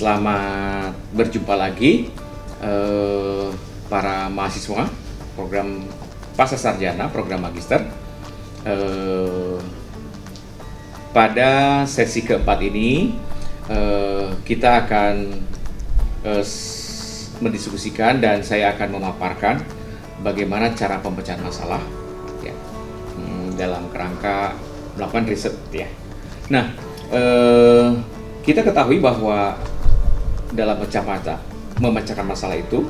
Selamat berjumpa lagi para mahasiswa program Pasca Sarjana, program Magister. Pada sesi keempat ini kita akan mendiskusikan dan saya akan memaparkan bagaimana cara pemecahan masalah ya, dalam kerangka melakukan riset ya. Nah, kita ketahui bahwa dalam memecahkan masalah itu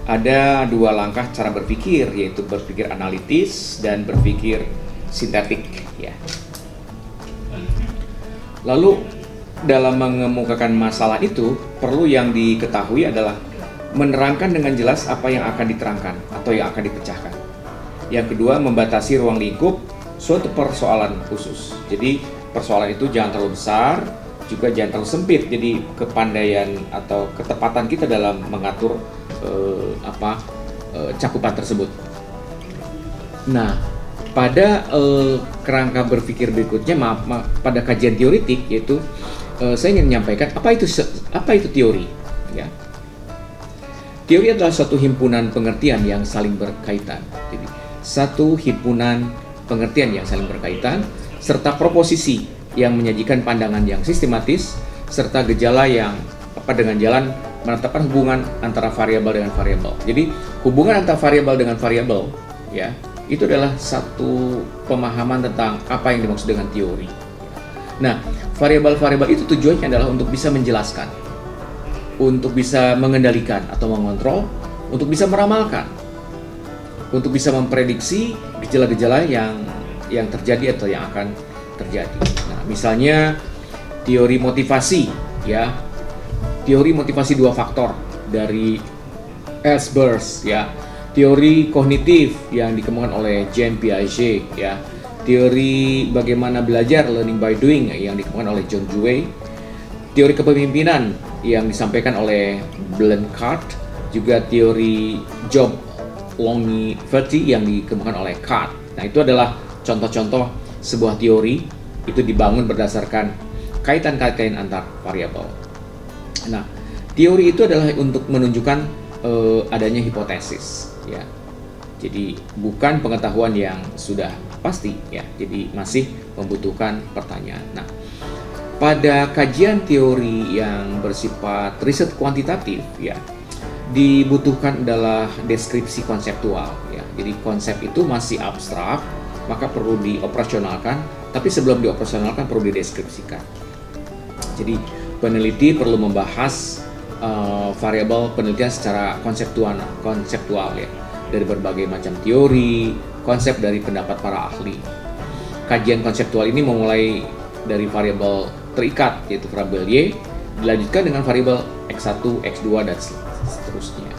ada dua langkah cara berpikir, yaitu berpikir analitis dan berpikir sintetik ya. Lalu dalam mengemukakan masalah itu perlu yang diketahui adalah menerangkan dengan jelas apa yang akan diterangkan atau yang akan dipecahkan. Yang kedua, membatasi ruang lingkup suatu persoalan khusus. Jadi persoalan itu jangan terlalu besar, juga jangan terlalu sempit. Jadi kepandaian atau ketepatan kita dalam mengatur cakupan tersebut. Nah, pada kerangka berpikir berikutnya, pada kajian teoritik, yaitu saya ingin menyampaikan apa itu teori. Ya. Teori adalah suatu himpunan pengertian yang saling berkaitan. Jadi satu himpunan pengertian yang saling berkaitan serta proposisi yang menyajikan pandangan yang sistematis serta gejala yang dengan jalan menetapkan hubungan antara variabel dengan variabel. Jadi hubungan antara variabel dengan variabel ya, itu adalah satu pemahaman tentang apa yang dimaksud dengan teori. Nah, variabel-variabel itu tujuannya adalah untuk bisa menjelaskan, untuk bisa mengendalikan atau mengontrol, untuk bisa meramalkan, untuk bisa memprediksi gejala-gejala yang terjadi atau yang akan terjadi. Nah, misalnya teori motivasi ya. Teori motivasi dua faktor dari Ellsworth ya. Teori kognitif yang dikembangkan oleh Jean Piaget ya. Teori bagaimana belajar, learning by doing, yang dikembangkan oleh John Dewey. Teori kepemimpinan yang disampaikan oleh Blanchard, juga teori job longevity yang dikembangkan oleh Card. Nah, itu adalah contoh-contoh sebuah teori itu dibangun berdasarkan kaitan-kaitan antar variabel. Nah, teori itu adalah untuk menunjukkan adanya hipotesis ya. Jadi bukan pengetahuan yang sudah pasti ya. Jadi masih membutuhkan pertanyaan. Nah, pada kajian teori yang bersifat riset kuantitatif ya, dibutuhkan adalah deskripsi konseptual ya. Jadi konsep itu masih abstrak, maka perlu dioperasionalkan, tapi sebelum dioperasionalkan perlu dideskripsikan. Jadi peneliti perlu membahas variabel penelitian secara konseptual ya, dari berbagai macam teori, konsep dari pendapat para ahli. Kajian konseptual ini memulai dari variabel terikat yaitu variabel Y, dilanjutkan dengan variabel X1, X2 dan seterusnya.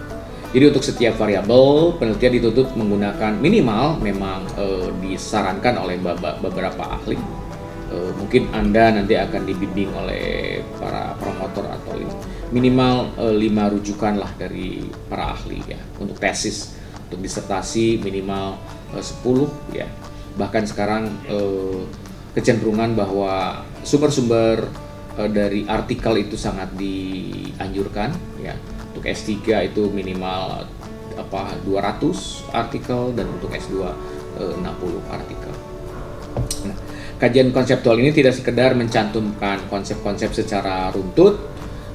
Jadi untuk setiap variabel penelitian dituntut menggunakan minimal, memang disarankan oleh beberapa ahli. Mungkin Anda nanti akan dibimbing oleh para promotor atau minimal 5 rujukan lah dari para ahli ya. Untuk tesis, untuk disertasi minimal 10 ya. Bahkan sekarang kecenderungan bahwa sumber-sumber dari artikel itu sangat dianjurkan ya. Untuk S3 itu minimal 200 artikel dan untuk S2 60 artikel. Nah, kajian konseptual ini tidak sekedar mencantumkan konsep-konsep secara runtut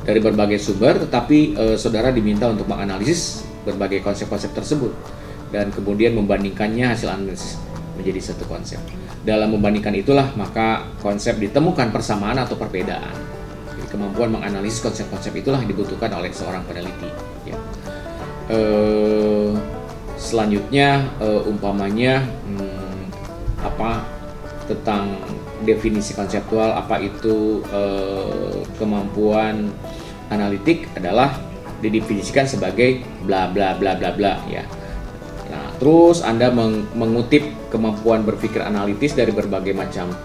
dari berbagai sumber, tetapi saudara diminta untuk menganalisis berbagai konsep-konsep tersebut dan kemudian membandingkannya hasil analisis menjadi satu konsep. Dalam membandingkan itulah maka konsep ditemukan persamaan atau perbedaan. Jadi kemampuan menganalisis konsep-konsep itulah yang dibutuhkan oleh seorang peneliti. Ya. Selanjutnya umpamanya tentang definisi konseptual, apa itu kemampuan analitik adalah didefinisikan sebagai bla bla bla bla bla ya. Nah, terus Anda mengutip kemampuan berpikir analitis dari berbagai macam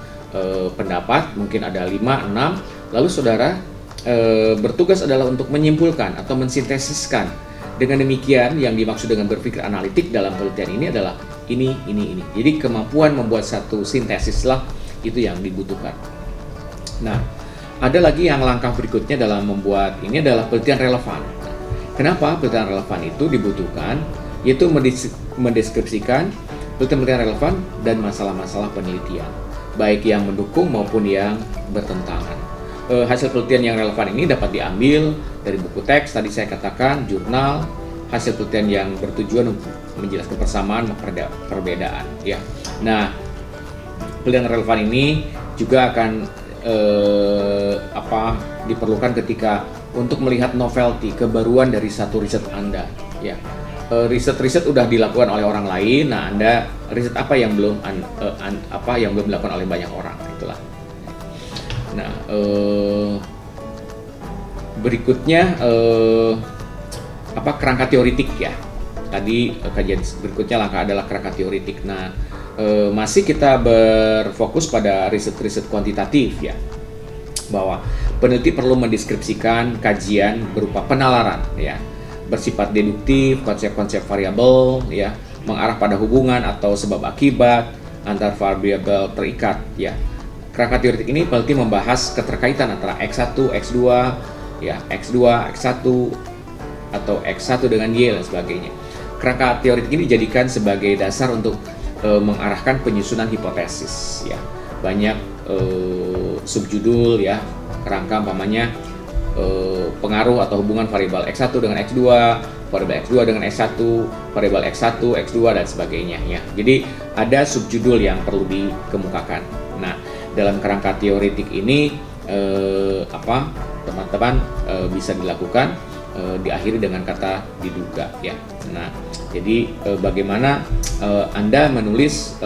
pendapat, mungkin ada 5, 6, lalu saudara bertugas adalah untuk menyimpulkan atau mensintesiskan. Dengan demikian yang dimaksud dengan berpikir analitik dalam penelitian ini adalah ini. Jadi kemampuan membuat satu sintesis lah itu yang dibutuhkan. Nah, ada lagi yang langkah berikutnya dalam membuat ini adalah penelitian relevan. Kenapa penelitian relevan itu dibutuhkan? Yaitu mendeskripsikan penelitian relevan dan masalah-masalah penelitian, baik yang mendukung maupun yang bertentangan. Hasil penelitian yang relevan ini dapat diambil dari buku teks, tadi saya katakan, jurnal, hasil penelitian yang bertujuan untuk menjelaskan persamaan perbedaan. Ya, nah penelitian relevan ini juga akan diperlukan ketika untuk melihat novelty, kebaruan dari satu riset Anda. Ya, riset udah dilakukan oleh orang lain. Nah, Anda riset apa yang belum dilakukan oleh banyak orang, itulah. Nah, berikutnya kerangka teoritik ya. Tadi kajian berikutnya langkah adalah kerangka teoritik. Nah, masih kita berfokus pada riset-riset kuantitatif ya, bahwa peneliti perlu mendeskripsikan kajian berupa penalaran ya, bersifat deduktif, konsep-konsep variabel ya, mengarah pada hubungan atau sebab akibat antar variabel terikat ya. Kerangka teoritik ini peneliti membahas keterkaitan antara X1, X2 ya, X2, X1 atau X1 dengan Y dan sebagainya. Kerangka teoritik ini dijadikan sebagai dasar untuk mengarahkan penyusunan hipotesis ya. Banyak subjudul ya, kerangka umpamanya pengaruh atau hubungan variabel X1 dengan X2, variabel X2 dengan X1, variabel X1, X2 dan sebagainya ya. Jadi ada subjudul yang perlu dikemukakan. Nah, dalam kerangka teoritik ini teman-teman bisa dilakukan diakhiri dengan kata diduga ya. Nah, jadi bagaimana Anda menulis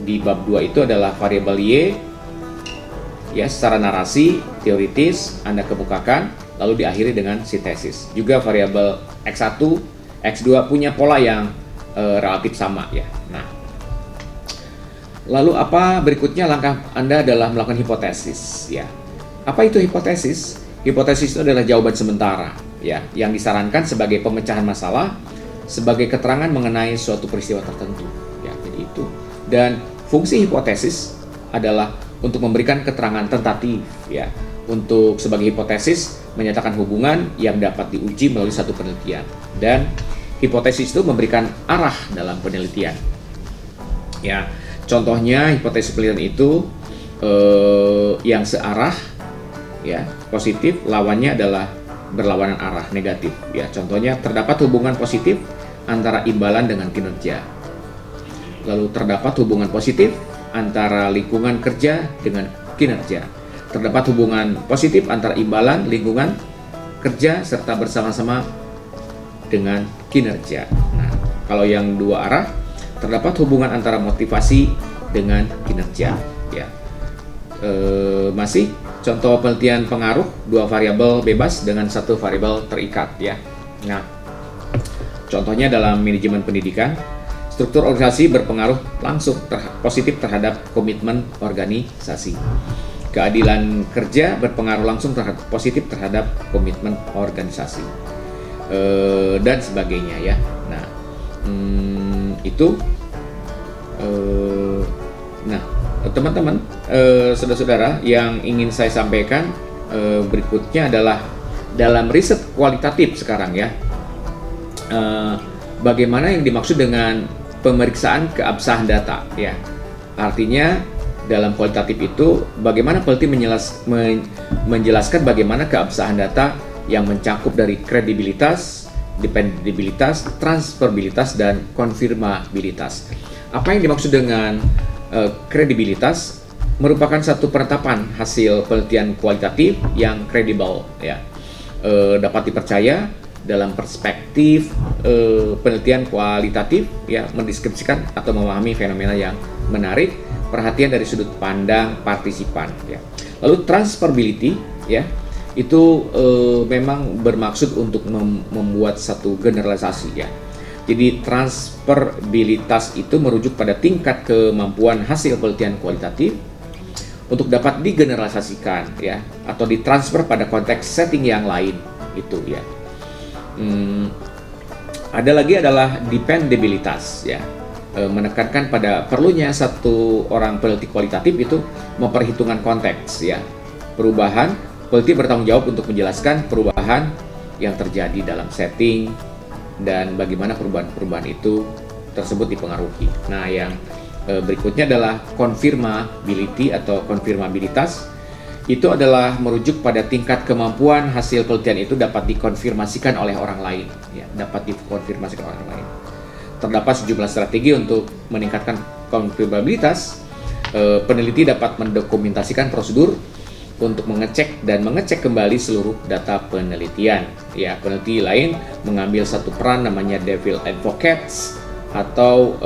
di bab 2 itu adalah variabel Y ya, secara narasi teoritis Anda kemukakan, lalu diakhiri dengan sintesis. Juga variabel X1, X2 punya pola yang relatif sama ya. Nah, lalu berikutnya langkah Anda adalah melakukan hipotesis ya. Apa itu hipotesis? Hipotesis itu adalah jawaban sementara ya, yang disarankan sebagai pemecahan masalah, sebagai keterangan mengenai suatu peristiwa tertentu ya. Jadi itu. Dan fungsi hipotesis adalah untuk memberikan keterangan tentatif ya, untuk sebagai hipotesis menyatakan hubungan yang dapat diuji melalui satu penelitian, dan hipotesis itu memberikan arah dalam penelitian ya. Contohnya hipotesis penelitian itu yang searah ya, positif, lawannya adalah berlawanan arah, negatif ya. Contohnya, terdapat hubungan positif antara imbalan dengan kinerja. Lalu terdapat hubungan positif antara lingkungan kerja dengan kinerja. Terdapat hubungan positif antara imbalan, lingkungan kerja serta bersama-sama dengan kinerja. Nah, kalau yang dua arah, terdapat hubungan antara motivasi dengan kinerja ya. Masih contoh penelitian pengaruh, dua variabel bebas dengan satu variabel terikat ya. Nah, contohnya dalam manajemen pendidikan, struktur organisasi berpengaruh langsung positif terhadap komitmen organisasi. Keadilan kerja berpengaruh langsung positif terhadap komitmen organisasi, dan sebagainya ya. Nah, itu. Nah, teman-teman, saudara-saudara, yang ingin saya sampaikan berikutnya adalah dalam riset kualitatif sekarang ya, bagaimana yang dimaksud dengan pemeriksaan keabsahan data ya. Artinya dalam kualitatif itu bagaimana peneliti menjelaskan bagaimana keabsahan data yang mencakup dari kredibilitas, dependabilitas, transferabilitas, dan konfirmabilitas. Apa yang dimaksud dengan kredibilitas? Merupakan satu penetapan hasil penelitian kualitatif yang kredibel ya, dapat dipercaya dalam perspektif penelitian kualitatif ya, mendeskripsikan atau memahami fenomena yang menarik perhatian dari sudut pandang partisipan ya. Lalu transferability ya, itu memang bermaksud untuk membuat satu generalisasi ya. Jadi transferabilitas itu merujuk pada tingkat kemampuan hasil penelitian kualitatif untuk dapat digeneralisasikan ya, atau ditransfer pada konteks setting yang lain itu ya. Ada lagi adalah dependabilitas ya. menekankan pada perlunya satu orang peneliti kualitatif itu memperhitungkan konteks ya. Perubahan, peneliti bertanggung jawab untuk menjelaskan perubahan yang terjadi dalam setting dan bagaimana perubahan-perubahan itu tersebut dipengaruhi. Nah, yang berikutnya adalah confirmability atau konfirmabilitas. Itu adalah merujuk pada tingkat kemampuan hasil penelitian itu dapat dikonfirmasikan oleh orang lain, ya, dapat dikonfirmasikan oleh orang lain. Terdapat sejumlah strategi untuk meningkatkan konfirmabilitas. Peneliti dapat mendokumentasikan prosedur untuk mengecek dan mengecek kembali seluruh data penelitian. Ya, peneliti lain mengambil satu peran namanya devil advocates atau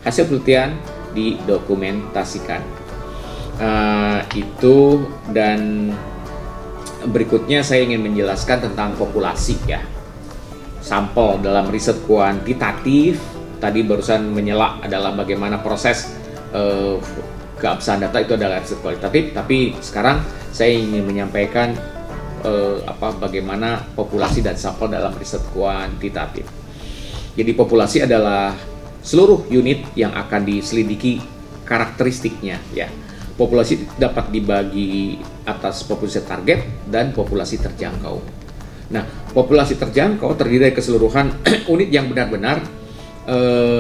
hasil penelitian didokumentasikan. Itu, dan berikutnya saya ingin menjelaskan tentang populasi ya. Sampel dalam riset kuantitatif tadi barusan menyela adalah bagaimana proses keabsahan data itu adalah riset kualitatif, tapi sekarang saya ingin menyampaikan bagaimana populasi dan sampel dalam riset kuantitatif. Jadi populasi adalah seluruh unit yang akan diselidiki karakteristiknya ya. Populasi dapat dibagi atas populasi target dan populasi terjangkau. Nah, populasi terjangkau terdiri dari keseluruhan unit yang benar-benar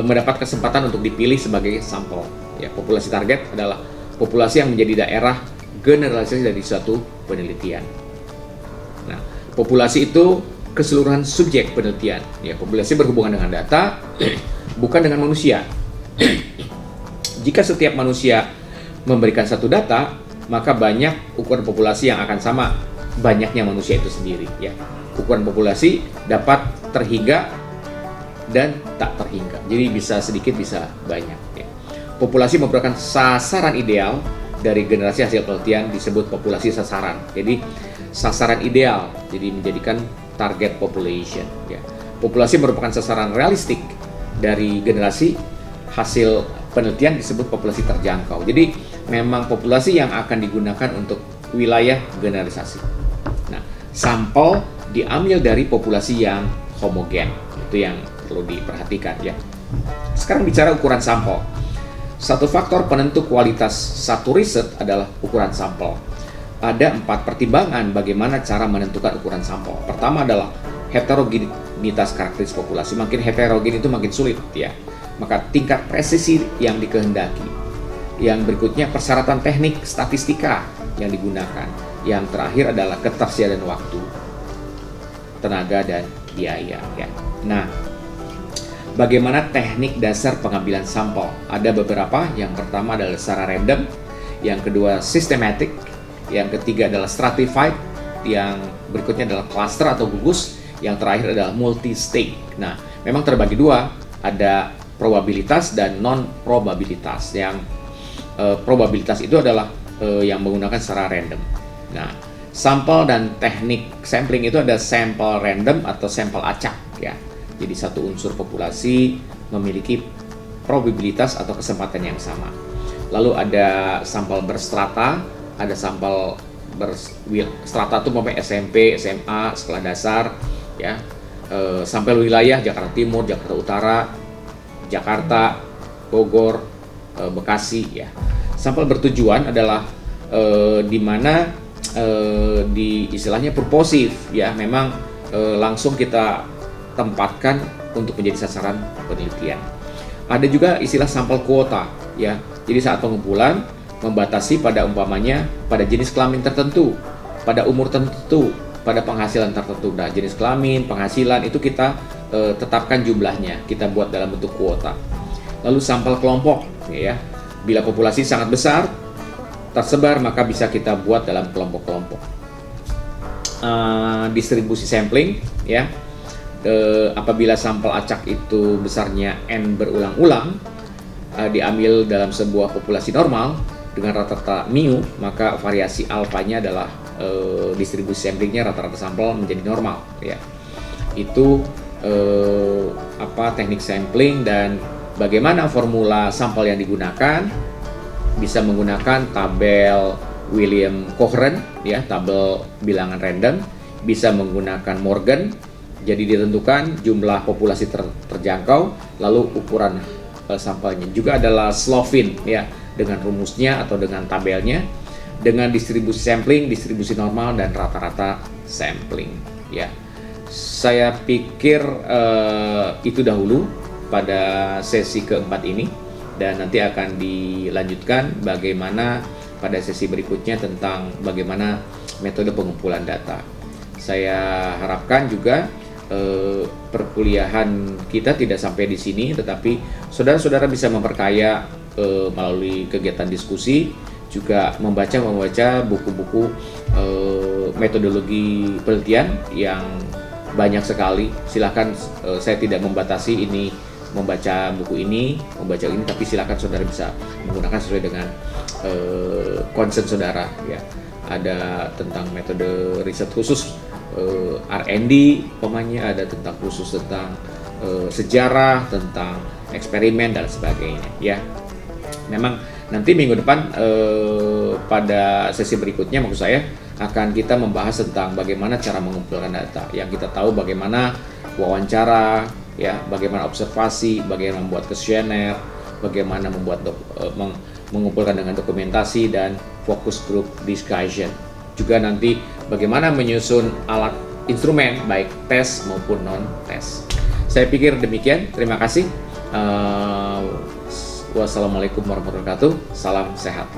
mendapat kesempatan untuk dipilih sebagai sampel. Ya, populasi target adalah populasi yang menjadi daerah generalisasi dari suatu penelitian. Nah, populasi itu keseluruhan subjek penelitian. Ya, populasi berhubungan dengan data, bukan dengan manusia. Jika setiap manusia memberikan satu data, maka banyak ukuran populasi yang akan sama banyaknya manusia itu sendiri ya. Ukuran populasi dapat terhingga dan tak terhingga, jadi bisa sedikit bisa banyak ya. Populasi merupakan sasaran ideal dari generasi hasil penelitian disebut populasi sasaran. Jadi sasaran ideal, jadi menjadikan target population ya. Populasi merupakan sasaran realistik dari generasi hasil penelitian disebut populasi terjangkau. Jadi memang populasi yang akan digunakan untuk wilayah generalisasi. Nah, sampel diambil dari populasi yang homogen. Itu yang perlu diperhatikan ya. Sekarang bicara ukuran sampel. Satu faktor penentu kualitas satu riset adalah ukuran sampel. Ada 4 pertimbangan bagaimana cara menentukan ukuran sampel. Pertama adalah heterogenitas karakteristik populasi. Makin heterogen itu makin sulit ya. Maka tingkat presisi yang dikehendaki. Yang berikutnya persyaratan teknik statistika yang digunakan. Yang terakhir adalah ketersediaan waktu, tenaga, dan biaya ya. Nah, bagaimana teknik dasar pengambilan sampel? Ada beberapa. Yang pertama adalah secara random, yang kedua systematic, yang ketiga adalah stratified, yang berikutnya adalah cluster atau gugus, yang terakhir adalah multi-stage. Nah, memang terbagi dua, ada probabilitas dan non-probabilitas. Yang probabilitas itu adalah yang menggunakan secara random. Nah, sampel dan teknik sampling itu ada sampel random atau sampel acak ya. Jadi satu unsur populasi memiliki probabilitas atau kesempatan yang sama. Lalu ada sampel berstrata, ada sampel berstrata itu sampai SMP, SMA, sekolah dasar ya. Sampel wilayah Jakarta Timur, Jakarta Utara, Jakarta, Bogor, Bekasi ya. Sampel bertujuan adalah di mana di istilahnya purposif ya, memang langsung kita tempatkan untuk menjadi sasaran penelitian. Ada juga istilah sampel kuota ya. Jadi saat pengumpulan membatasi pada umpamanya pada jenis kelamin tertentu, pada umur tertentu, pada penghasilan tertentu. Nah, jenis kelamin, penghasilan itu kita tetapkan jumlahnya, kita buat dalam bentuk kuota. Lalu sampel kelompok ya. Bila populasi sangat besar tersebar, maka bisa kita buat dalam kelompok-kelompok. Distribusi sampling ya. Apabila sampel acak itu besarnya n berulang-ulang, diambil dalam sebuah populasi normal dengan rata-rata mu, maka variasi alfanya adalah distribusi samplingnya rata-rata sampel menjadi normal ya. Itu teknik sampling dan bagaimana formula sampel yang digunakan. Bisa menggunakan tabel William Cochran ya, tabel bilangan random, bisa menggunakan Morgan Jadi ditentukan jumlah populasi terjangkau, lalu ukuran sampelnya. Juga adalah Slovin ya, dengan rumusnya atau dengan tabelnya, dengan distribusi sampling, distribusi normal dan rata-rata sampling ya. Saya pikir itu dahulu pada sesi keempat ini, dan nanti akan dilanjutkan bagaimana pada sesi berikutnya tentang bagaimana metode pengumpulan data. Saya harapkan juga perkuliahan kita tidak sampai di sini, tetapi saudara-saudara bisa memperkaya melalui kegiatan diskusi, juga membaca buku-buku metodologi penelitian yang banyak sekali. Silahkan, saya tidak membatasi ini membaca buku ini, membaca ini, tapi silakan saudara bisa menggunakan sesuai dengan concern saudara ya. Ada tentang metode riset khusus R&D, umpamanya ada tentang khusus tentang sejarah, tentang eksperimen dan sebagainya ya. Memang nanti minggu depan pada sesi berikutnya maksud saya akan kita membahas tentang bagaimana cara mengumpulkan data. Yang kita tahu bagaimana wawancara ya, bagaimana observasi, bagaimana membuat kuesioner, bagaimana membuat mengumpulkan dengan dokumentasi dan focus group discussion. Juga nanti bagaimana menyusun alat instrumen baik tes maupun non tes. Saya pikir demikian. Terima kasih. Wassalamualaikum warahmatullahi wabarakatuh. Salam sehat.